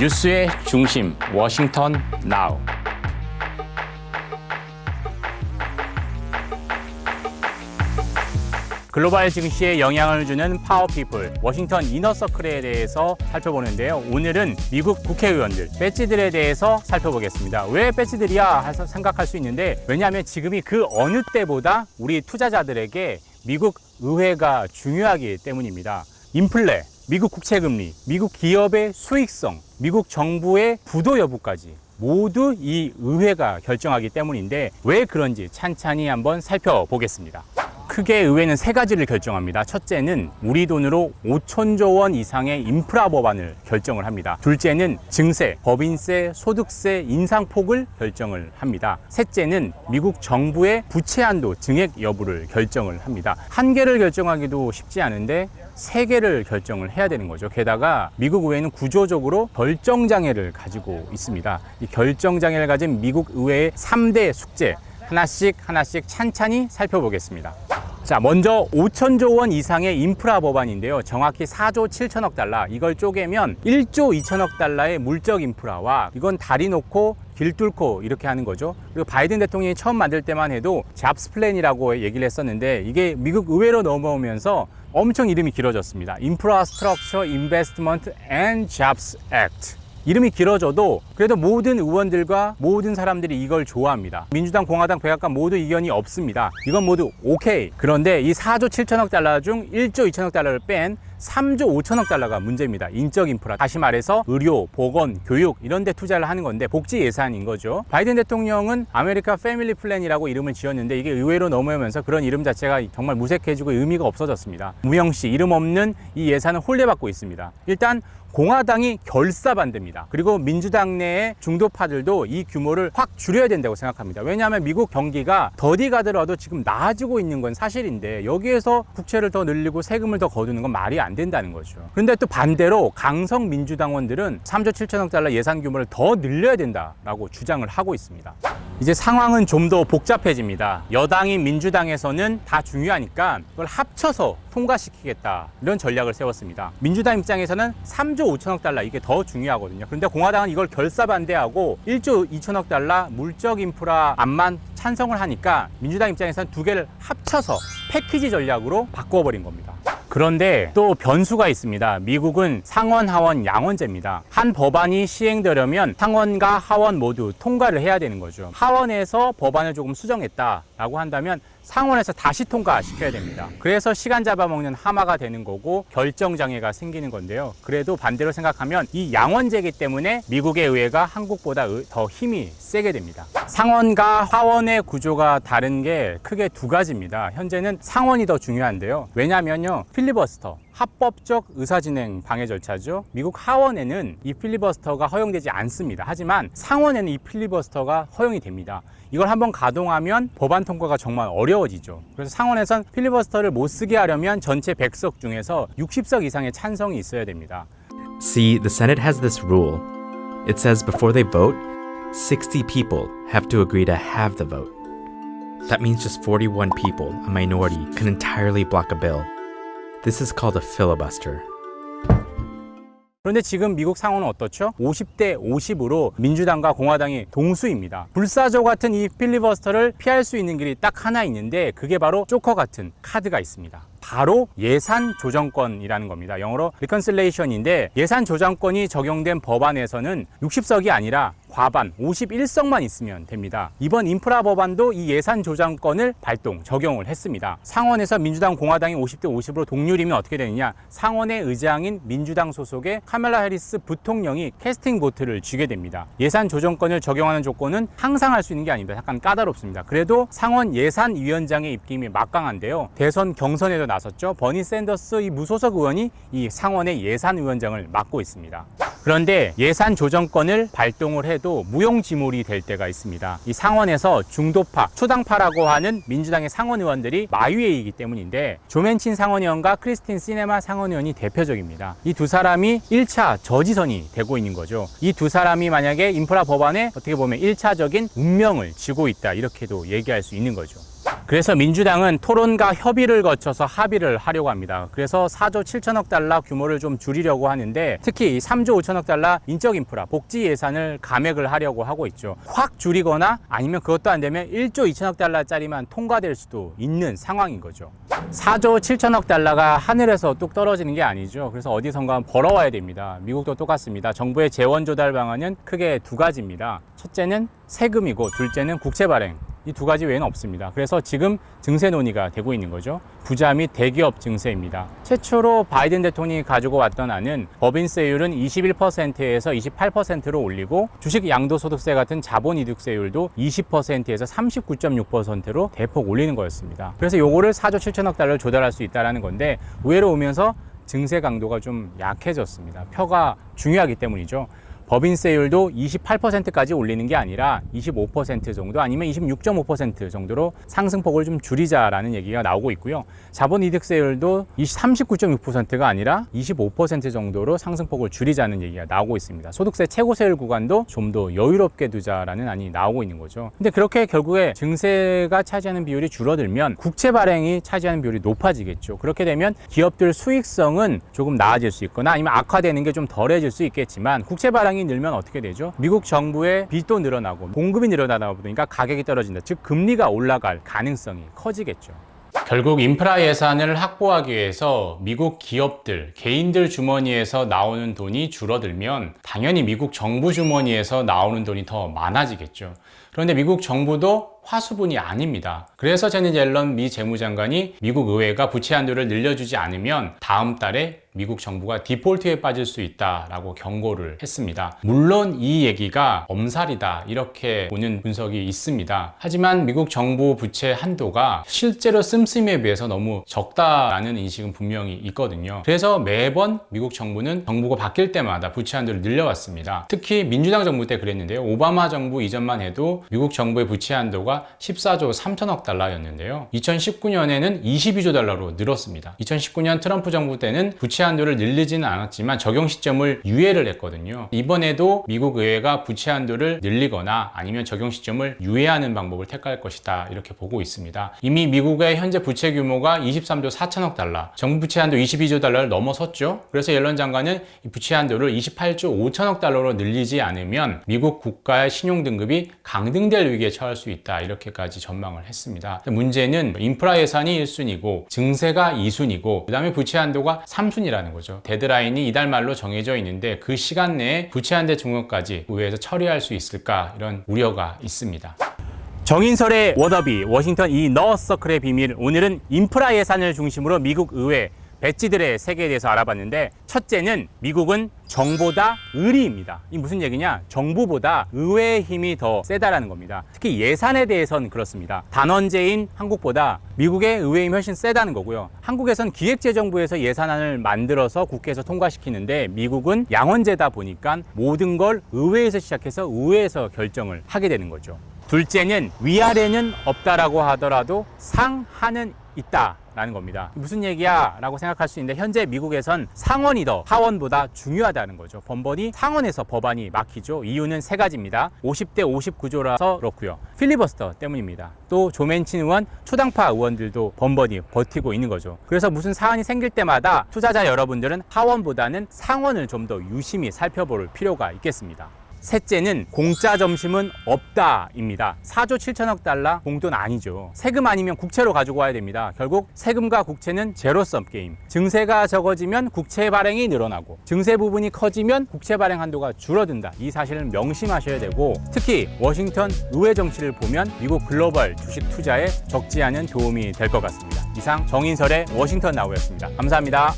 뉴스의 중심, 워싱턴 나우. 글로벌 증시에 영향을 주는 파워피플, 워싱턴 이너서클에 대해서 살펴보는데요. 오늘은 미국 국회의원들, 배지들에 대해서 살펴보겠습니다. 왜 배지들이야? 생각할 수 있는데, 왜냐하면 지금이 그 어느 때보다 우리 투자자들에게 미국 의회가 중요하기 때문입니다. 인플레, 미국 국채금리, 미국 기업의 수익성, 미국 정부의 부도 여부까지 모두 이 의회가 결정하기 때문인데 왜 그런지 찬찬히 한번 살펴보겠습니다. 크게 의회는 세 가지를 결정합니다. 첫째는 우리 돈으로 5천조 원 이상의 인프라 법안을 결정을 합니다. 둘째는 증세, 법인세, 소득세 인상폭을 결정을 합니다. 셋째는 미국 정부의 부채 한도 증액 여부를 결정을 합니다. 한 개를 결정하기도 쉽지 않은데 세 개를 결정을 해야 되는 거죠. 게다가 미국 의회는 구조적으로 결정장애를 가지고 있습니다. 이 결정장애를 가진 미국 의회의 3대 숙제 하나씩 찬찬히 살펴보겠습니다. 자, 먼저 5천조 원 이상의 인프라 법안인데요. 정확히 4조 7천억 달러, 이걸 쪼개면 1조 2천억 달러의 물적 인프라와 이건 다리 놓고 길 뚫고 이렇게 하는 거죠. 그리고 바이든 대통령이 처음 만들 때만 해도 잡스 플랜이라고 얘기를 했었는데 이게 미국 의회로 넘어오면서 엄청 이름이 길어졌습니다. Infrastructure Investment and Jobs Act. 이름이 길어져도 그래도 모든 의원들과 모든 사람들이 이걸 좋아합니다. 민주당, 공화당, 백악관 모두 이견이 없습니다. 이건 모두 오케이. 그런데 이 4조 7천억 달러 중 1조 2천억 달러를 뺀 3조 5천억 달러가 문제입니다. 인적 인프라, 다시 말해서 의료, 보건, 교육 이런 데 투자를 하는 건데 복지 예산인 거죠. 바이든 대통령은 아메리카 패밀리 플랜이라고 이름을 지었는데 이게 의회로 넘어오면서 그런 이름 자체가 정말 무색해지고 의미가 없어졌습니다. 무형시, 이름 없는 이 예산은 혼례받고 있습니다. 일단 공화당이 결사반대입니다. 그리고 민주당 내의 중도파들도 이 규모를 확 줄여야 된다고 생각합니다. 왜냐하면 미국 경기가 더디 가더라도 지금 나아지고 있는 건 사실인데 여기에서 국채를 더 늘리고 세금을 더 거두는 건 말이 안 된다는 거죠. 그런데 또 반대로 강성 민주당원들은 3조 7천억 달러 예산 규모를 더 늘려야 된다라고 주장을 하고 있습니다. 이제 상황은 좀 더 복잡해집니다. 여당인 민주당에서는 다 중요하니까 그걸 합쳐서 통과시키겠다 이런 전략을 세웠습니다. 민주당 입장에서는 3조 5천억 달러 이게 더 중요하거든요. 그런데 공화당은 이걸 결사반대하고 1조 2천억 달러 물적 인프라 안만 찬성을 하니까 민주당 입장에서는 두 개를 합쳐서 패키지 전략으로 바꿔버린 겁니다. 그런데 또 변수가 있습니다. 미국은 상원, 하원, 양원제입니다. 한 법안이 시행되려면 상원과 하원 모두 통과를 해야 되는 거죠. 하원에서 법안을 조금 수정했다라고 한다면 상원에서 다시 통과시켜야 됩니다. 그래서 시간 잡아먹는 하마가 되는 거고 결정장애가 생기는 건데요. 그래도 반대로 생각하면 이 양원제이기 때문에 미국의 의회가 한국보다 더 힘이 세게 됩니다. 상원과 하원의 구조가 다른 게 크게 두 가지입니다. 현재는 상원이 더 중요한데요. 왜냐면요, 필리버스터, 합법적 의사진행 방해 절차죠. 미국 하원에는 이 필리버스터가 허용되지 않습니다. 하지만 상원에는 이 필리버스터가 허용이 됩니다. 이걸 한번 가동하면 법안 통과가 정말 어려워지죠. 그래서 상원에선 필리버스터를 못 쓰게 하려면 전체 100석 중에서 60석 이상의 찬성이 있어야 됩니다. See, the Senate has this rule. It says before they vote, 60 people have to agree to have the vote. That means just 41 people, a minority, can entirely block a bill. This is called a filibuster. 그런데 지금 미국 상원은 어떻죠? 50대 50으로 민주당과 공화당이 동수입니다. 불사조 같은 이 필리버스터를 피할 수 있는 길이 딱 하나 있는데 그게 바로 조커 같은 카드가 있습니다. 바로 예산 조정권이라는 겁니다. 영어로 reconciliation인데 예산 조정권이 적용된 법안에서는 60석이 아니라 과반 51석만 있으면 됩니다. 이번 인프라 법안도 이 예산 조정권을 적용을 했습니다. 상원에서 민주당, 공화당이 50대 50으로 동률이면 어떻게 되느냐? 상원의 의장인 민주당 소속의 카멜라 해리스 부통령이 캐스팅 보트를 쥐게 됩니다. 예산 조정권을 적용하는 조건은 항상 할 수 있는 게 아닙니다. 약간 까다롭습니다. 그래도 상원 예산위원장의 입김이 막강한데요. 대선 경선에도 나섰죠. 버니 샌더스 이 무소속 의원이 이 상원의 예산위원장을 맡고 있습니다. 그런데 예산 조정권을 발동을 해도 무용지물이 될 때가 있습니다. 이 상원에서 중도파, 초당파라고 하는 민주당의 상원 의원들이 마위에이기 때문인데 조맨친 상원의원과 크리스틴 시네마 상원의원이 대표적입니다. 이 두 사람이 1차 저지선이 되고 있는 거죠. 이 두 사람이 만약에 인프라 법안에 어떻게 보면 1차적인 운명을 쥐고 있다 이렇게도 얘기할 수 있는 거죠. 그래서 민주당은 토론과 협의를 거쳐서 합의를 하려고 합니다. 그래서 4조 7천억 달러 규모를 좀 줄이려고 하는데 특히 3조 5천억 달러 인적 인프라, 복지 예산을 감액을 하려고 하고 있죠. 확 줄이거나 아니면 그것도 안 되면 1조 2천억 달러짜리만 통과될 수도 있는 상황인 거죠. 4조 7천억 달러가 하늘에서 뚝 떨어지는 게 아니죠. 그래서 어디선가 벌어와야 됩니다. 미국도 똑같습니다. 정부의 재원 조달 방안은 크게 두 가지입니다. 첫째는 세금이고 둘째는 국채 발행. 이 두 가지 외에는 없습니다. 그래서 지금 증세 논의가 되고 있는 거죠. 부자 및 대기업 증세입니다. 최초로 바이든 대통령이 가지고 왔던 안은 법인세율은 21%에서 28%로 올리고 주식 양도소득세 같은 자본이득세율도 20%에서 39.6%로 대폭 올리는 거였습니다. 그래서 요거를 4조 7천억 달러를 조달할 수 있다는 건데 의외로 오면서 증세 강도가 좀 약해졌습니다. 표가 중요하기 때문이죠. 법인세율도 28%까지 올리는 게 아니라 25% 정도 아니면 26.5% 정도로 상승폭을 좀 줄이자라는 얘기가 나오고 있고요. 자본이득세율도 39.6%가 아니라 25% 정도로 상승폭을 줄이자는 얘기가 나오고 있습니다. 소득세 최고세율 구간도 좀 더 여유롭게 두자라는 안이 나오고 있는 거죠. 근데 그렇게 결국에 증세가 차지하는 비율이 줄어들면 국채 발행이 차지하는 비율이 높아지겠죠. 그렇게 되면 기업들 수익성은 조금 나아질 수 있거나 아니면 악화되는 게 좀 덜해질 수 있겠지만 국채 발행이 늘면 어떻게 되죠? 미국 정부의 빚도 늘어나고 공급이 늘어나다 보니까 가격이 떨어진다. 즉 금리가 올라갈 가능성이 커지겠죠. 결국 인프라 예산을 확보하기 위해서 미국 기업들, 개인들 주머니에서 나오는 돈이 줄어들면 당연히 미국 정부 주머니에서 나오는 돈이 더 많아지겠죠. 그런데 미국 정부도 화수분이 아닙니다. 그래서 제닛 옐런 미 재무장관이 미국 의회가 부채 한도를 늘려주지 않으면 다음 달에 미국 정부가 디폴트에 빠질 수 있다라고 경고를 했습니다. 물론 이 얘기가 엄살이다 이렇게 보는 분석이 있습니다. 하지만 미국 정부 부채 한도가 실제로 씀씀이에 비해서 너무 적다라는 인식은 분명히 있거든요. 그래서 매번 미국 정부는 정부가 바뀔 때마다 부채 한도를 늘려왔습니다. 특히 민주당 정부 때 그랬는데요. 오바마 정부 이전만 해도 미국 정부의 부채 한도가 14조 3천억 달러였는데요. 2019년에는 22조 달러로 늘었습니다. 2019년 트럼프 정부 때는 부채 한도를 늘리지는 않았지만 적용 시점을 유예를 했거든요. 이번에도 미국 의회가 부채 한도를 늘리거나 아니면 적용 시점을 유예하는 방법을 택할 것이다 이렇게 보고 있습니다. 이미 미국의 현재 부채 규모가 23조 4천억 달러, 정부 부채 한도 22조 달러를 넘어섰죠. 그래서 옐런 장관은 이 부채 한도를 28조 5천억 달러로 늘리지 않으면 미국 국가의 신용 등급이 강등될 위기에 처할 수 있다 이렇게까지 전망을 했습니다. 문제는 인프라 예산이 1순위고 증세가 2순위고 그 다음에 부채 한도가 3순위라는 거죠. 데드라인이 이달 말로 정해져 있는데 그 시간 내에 부채 한도 종료까지 의회에서 처리할 수 있을까 이런 우려가 있습니다. 정인설의 워더비, 워싱턴 이너서클의 비밀. 오늘은 인프라 예산을 중심으로 미국 의회 배지들의 세계에 대해서 알아봤는데 첫째는 미국은 정보다 의리입니다. 이 무슨 얘기냐? 정부보다 의회의 힘이 더 세다라는 겁니다. 특히 예산에 대해서는 그렇습니다. 단원제인 한국보다 미국의 의회의 힘이 훨씬 세다는 거고요. 한국에선 기획재정부에서 예산안을 만들어서 국회에서 통과시키는데 미국은 양원제다 보니까 모든 걸 의회에서 시작해서 의회에서 결정을 하게 되는 거죠. 둘째는 위아래는 없다라고 하더라도 상하는 있다라는 겁니다. 무슨 얘기야? 라고 생각할 수 있는데 현재 미국에선 상원이 더 하원보다 중요하다는 거죠. 번번이 상원에서 법안이 막히죠. 이유는 세 가지입니다. 50대 50 구조라서 그렇고요. 필리버스터 때문입니다. 또 조맨친 의원, 초당파 의원들도 번번이 버티고 있는 거죠. 그래서 무슨 사안이 생길 때마다 투자자 여러분들은 하원보다는 상원을 좀 더 유심히 살펴볼 필요가 있겠습니다. 셋째는 공짜 점심은 없다입니다. 4조 7천억 달러 공돈 아니죠. 세금 아니면 국채로 가지고 와야 됩니다. 결국 세금과 국채는 제로섬 게임. 증세가 적어지면 국채 발행이 늘어나고 증세 부분이 커지면 국채 발행 한도가 줄어든다. 이 사실을 명심하셔야 되고 특히 워싱턴 의회 정치를 보면 미국 글로벌 주식 투자에 적지 않은 도움이 될 것 같습니다. 이상 정인설의 워싱턴 나우였습니다. 감사합니다.